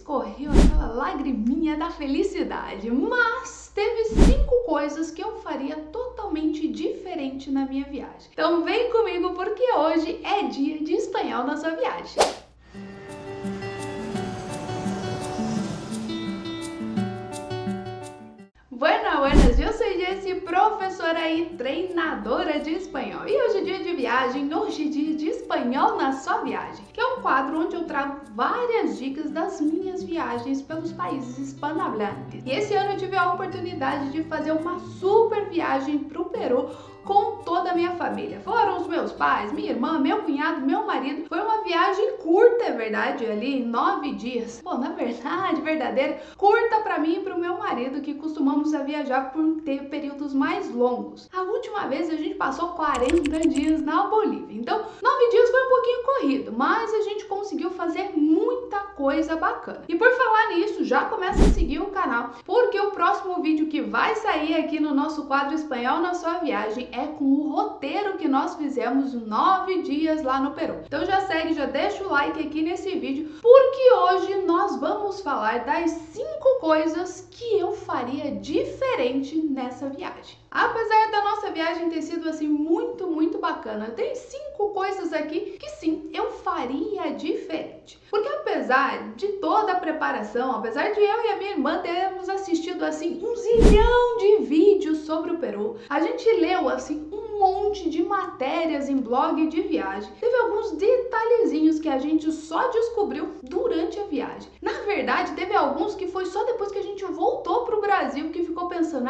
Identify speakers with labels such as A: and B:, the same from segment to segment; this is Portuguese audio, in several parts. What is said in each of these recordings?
A: escorreu aquela lagriminha da felicidade, mas teve 5 coisas que eu faria totalmente diferente na minha viagem. Então vem comigo porque hoje é dia de espanhol na sua viagem. Buenas, eu sou Jessie, professora e treinadora de espanhol. E hoje é dia de viagem, hoje é dia de espanhol na sua viagem, que é um quadro onde eu trago várias dicas das minhas viagens pelos países hispanohablantes. E esse ano eu tive a oportunidade de fazer uma super viagem para o Peru com toda a minha família. Foram os meus pais, minha irmã, meu cunhado, meu marido. Foi uma viagem curta, é verdade, ali em 9 dias. Bom, na verdade, verdadeira, curta para mim e para o meu marido, que costumamos a viajar por ter períodos mais longos. A última vez a gente passou 40 dias na Bolívia. Então, 9 dias foi um pouquinho corrido, mas a gente conseguiu fazer muita coisa bacana. E por falar nisso, já começa a seguir o canal, porque o próximo vídeo que vai sair aqui no nosso quadro Espanhol na Sua Viagem é com o roteiro que nós fizemos 9 dias lá no Peru. Então já segue, já deixa o like aqui nesse vídeo, porque hoje nós vamos falar das 5 coisas que eu faria diferente nessa viagem. Apesar da nossa viagem ter sido assim muito bacana, tem 5 coisas aqui que sim, eu faria diferente. Porque apesar de toda a preparação, apesar de eu e a minha irmã termos assistido assim 1 zilhão de vídeos sobre o Peru, a gente leu assim um monte de matérias em blog de viagem, teve alguns detalhezinhos que a gente só descobriu durante a viagem. Na verdade, teve alguns que foi só depois que a gente voltou pro Brasil que ficou pensando,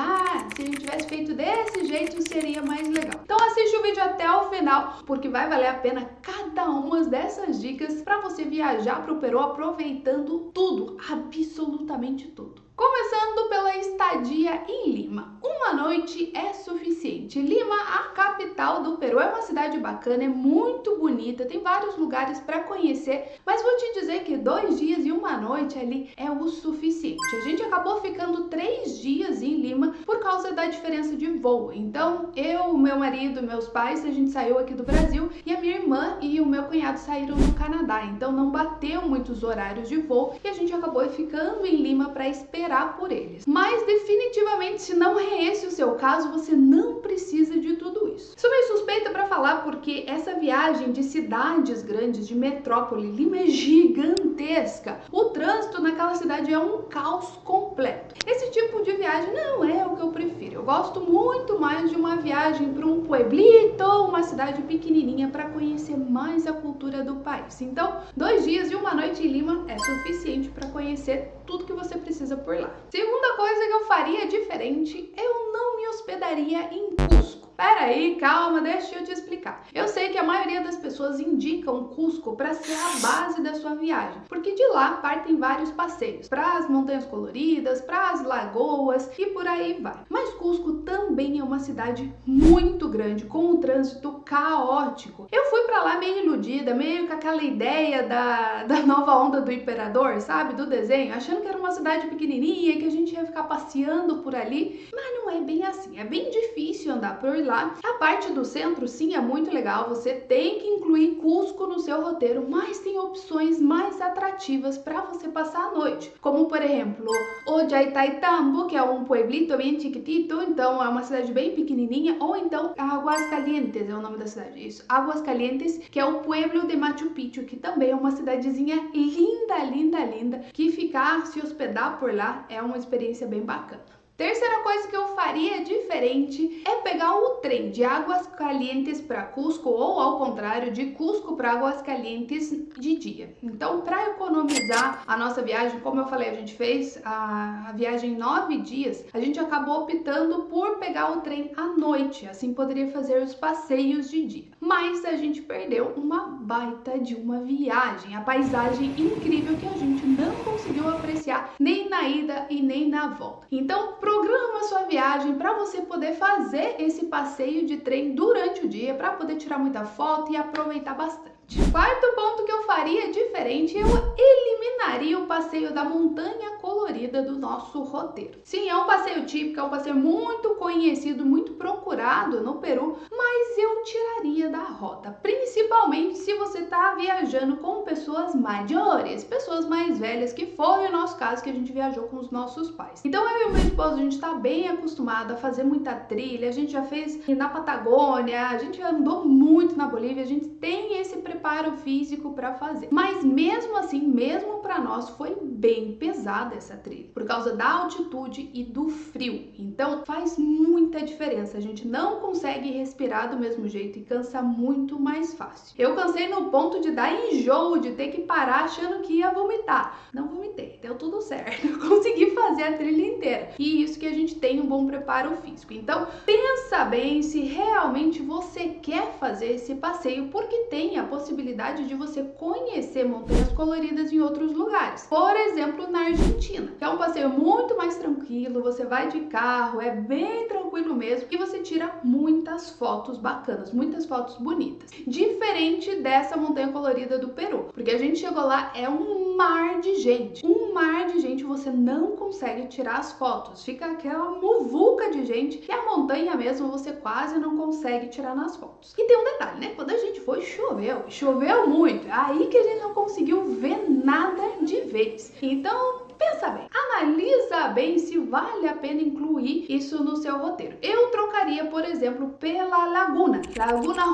A: se a gente tivesse feito desse jeito seria mais legal. Então assiste o vídeo até o final, porque vai valer a pena cada uma dessas dicas para você viajar pro Peru aproveitando tudo, absolutamente tudo. Começando pela estadia em Lima. Uma noite é suficiente. Lima, a capital do Peru, é uma cidade bacana, é muito bonita, tem vários lugares para conhecer, mas vou te dizer que 2 dias e 1 noite ali é o suficiente. A gente acabou ficando 3 dias em Lima por causa da diferença de voo. Então, eu, meu marido, meus pais, a gente saiu aqui do Brasil e a minha irmã e o meu cunhado saíram no Canadá. Então, não bateu muitos horários de voo e a gente acabou ficando em Lima para esperar por eles. Mas definitivamente, se não é esse o seu caso, você não precisa de tudo isso. Sou meio suspeita para falar porque essa viagem de cidades grandes, de metrópole, Lima é gigantesca. O trânsito naquela cidade é um caos completo. Esse tipo de viagem não é o que eu prefiro. Eu gosto muito mais de uma viagem para um pueblito, uma cidade pequenininha, para conhecer mais a cultura do país. Então, 2 dias e 1 noite em Lima é suficiente para conhecer tudo que você precisa por lá. Segunda coisa que eu faria diferente, eu não me hospedaria em Cusco. Pera aí, calma, deixa eu te explicar. Eu sei que a maioria das pessoas indicam Cusco para ser a base da sua viagem, porque de lá partem vários passeios, para as montanhas coloridas, para as lagoas e por aí vai. Mas Cusco também é uma cidade muito grande, com um trânsito caótico. Eu fui para lá meio iludida, meio com aquela ideia da nova onda do imperador, sabe, do desenho, achando que era uma cidade pequenininha, que a gente ia ficar passeando por ali, mas não é bem assim, é bem difícil andar por lá. A parte do centro sim é muito legal, você tem que incluir Cusco no seu roteiro, mas tem opções mais atrativas para você passar a noite, como por exemplo Ollantaytambo, que é um pueblito bem chiquitito, então é uma cidade bem pequenininha, ou então Aguascalientes é o nome da cidade, isso, Aguascalientes, que é o pueblo de Machu Picchu, que também é uma cidadezinha linda, que ficar, se hospedar por lá é uma experiência bem bacana. Terceira coisa que eu faria diferente é pegar o trem de Aguascalientes para Cusco ou ao contrário, de Cusco para Aguascalientes de dia. Então, para economizar a nossa viagem, como eu falei, a gente fez a viagem em 9 dias, a gente acabou optando por pegar o trem à noite, assim poderia fazer os passeios de dia. Mas a gente perdeu uma baita de uma viagem, a paisagem incrível que a gente não conseguiu apreciar nem na ida e nem na volta. Então, programa sua viagem para você poder fazer esse passeio de trem durante o dia, para poder tirar muita foto e aproveitar bastante. Quarto ponto que eu faria diferente, eu eliminaria o passeio da montanha colorida do nosso roteiro. Sim, é um passeio típico, é um passeio muito conhecido, muito procurado no Peru, mas eu tiraria da rota, principalmente se você está viajando com pessoas maiores, pessoas mais velhas, que foi o nosso caso, que a gente viajou com os nossos pais. Então eu e meu esposo, a gente está bem acostumado a fazer muita trilha, a gente já fez na Patagônia, a gente andou muito na Bolívia, a gente tem esse preparo físico para fazer. Mas mesmo assim, mesmo para nós, foi bem pesada essa trilha, por causa da altitude e do frio. Então faz muita diferença, a gente não consegue respirar do mesmo jeito e cansa muito mais fácil. Eu cansei no ponto de dar enjoo, de ter que parar achando que ia vomitar. Não vomitei, deu tudo certo, eu consegui fazer a trilha inteira. E isso que a gente tem um bom preparo físico. Então pensa bem se realmente você quer fazer esse passeio, porque tem a possibilidade de você conhecer montanhas coloridas em outros lugares. Por exemplo, na Argentina, que é um passeio muito mais tranquilo, você vai de carro, é bem tranquilo mesmo, e você tira muitas fotos bacanas, muitas fotos bonitas. Diferente dessa montanha colorida do Peru, porque a gente chegou lá, é um mar de gente. Um mar de gente, você não consegue tirar as fotos. Fica aquela muvuca de gente e a montanha mesmo você quase não consegue tirar nas fotos. E tem um detalhe, né? Quando a gente foi, choveu muito. Aí que a gente não conseguiu ver nada de vez. Então, pensa bem, analisa bem se vale a pena incluir isso no seu roteiro. Eu trocaria, por exemplo, pela Laguna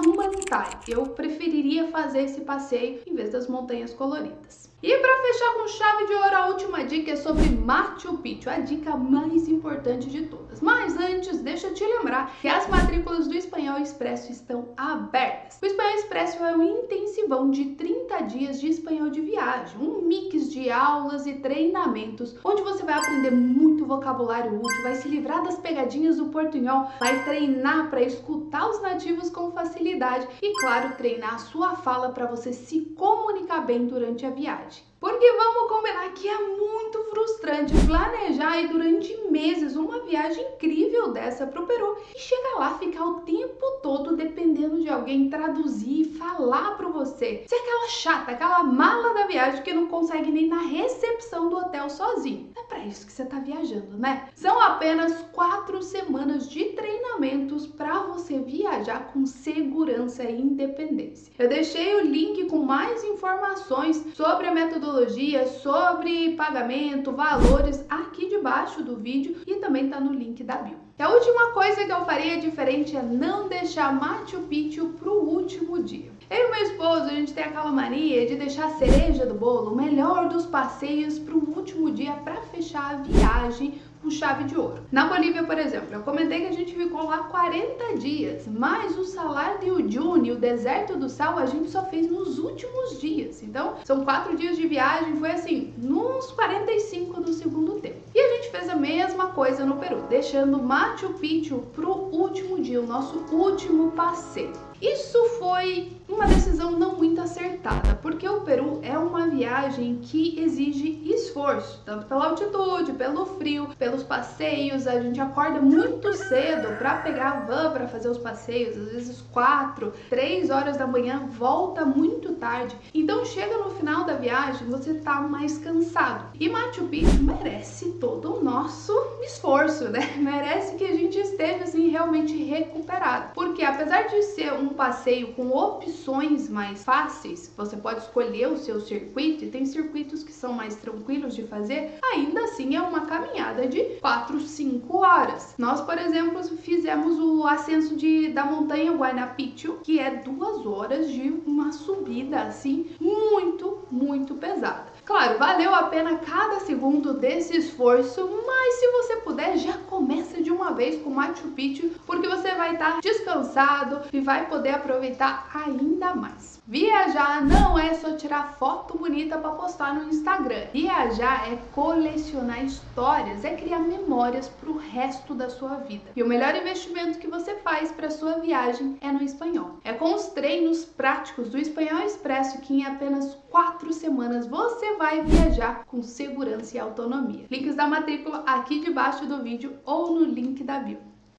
A: Humantay. Eu preferiria fazer esse passeio em vez das montanhas coloridas. E para fechar com chave de ouro, a última dica é sobre Machu Picchu, a dica mais importante de todas. Mas antes, deixa eu te lembrar que as matrículas do Espanhol Expresso estão abertas. O Espanhol Expresso é um intensivão de 30 dias de espanhol de viagem, um mix de aulas e treinamentos, onde você vai aprender muito vocabulário útil, vai se livrar das pegadinhas do portunhol, vai treinar para escutar os nativos com facilidade e, claro, treinar a sua fala para você se comunicar bem durante a viagem. Porque vamos combinar que é muito frustrante planejar aí durante meses uma viagem incrível dessa pro Peru e chegar lá, ficar o tempo todo dependendo de alguém traduzir e falar para você. Ser aquela chata, aquela mala da viagem que não consegue nem na recepção do hotel sozinho. É para isso que você tá viajando, né? São apenas 4 semanas de treinamentos para você viajar com segurança e independência. Eu deixei o link com mais informações sobre a metodologia, sobre pagamento, valores aqui debaixo do vídeo e também tá no link da bio. E a última coisa que eu faria diferente é não deixar Machu Picchu pro último dia. Eu e meu esposo, a gente tem aquela mania de deixar a cereja do bolo, o melhor dos passeios, pro último dia para fechar a viagem com chave de ouro. Na Bolívia, por exemplo, eu comentei que a gente ficou lá 40 dias, mas o Salar de Uyuni, o Deserto do Sal, a gente só fez nos últimos dias. Então, são 4 dias de viagem, foi assim, nos 45 do segundo tempo. E a gente fez a mesma coisa no Peru, deixando Machu Picchu pro último dia, o nosso último passeio. Isso foi uma decisão não muito acertada, porque o Peru é uma viagem que exige esforço, tanto pela altitude, pelo frio, pelos passeios. A gente acorda muito cedo para pegar a van para fazer os passeios, às vezes 4, 3 horas da manhã, volta muito tarde. Então chega no final da viagem, você tá mais cansado. E Machu Picchu merece todo o nosso esforço, né? Merece que a gente esteja assim realmente recuperado, porque apesar de ser um passeio com opções mais fáceis, você pode escolher o seu circuito e tem circuitos que são mais tranquilos de fazer, ainda assim é uma caminhada de 4, 5 horas. Nós, por exemplo, fizemos o ascenso da montanha Huayna Picchu, que é 2 horas de uma subida assim muito pesada. Claro, valeu a pena cada segundo desse esforço, mas se você puder, já começa de uma vez com Machu Picchu, porque você vai estar descansado e vai poder aproveitar ainda mais. Viajar não é só tirar foto bonita para postar no Instagram. Viajar é colecionar histórias, é criar memórias para o resto da sua vida. E o melhor investimento que você faz para sua viagem é no espanhol. É com os treinos práticos do Espanhol Expresso que em apenas 4 semanas você vai viajar com segurança e autonomia. Links da matrícula aqui debaixo do vídeo ou no link da bio.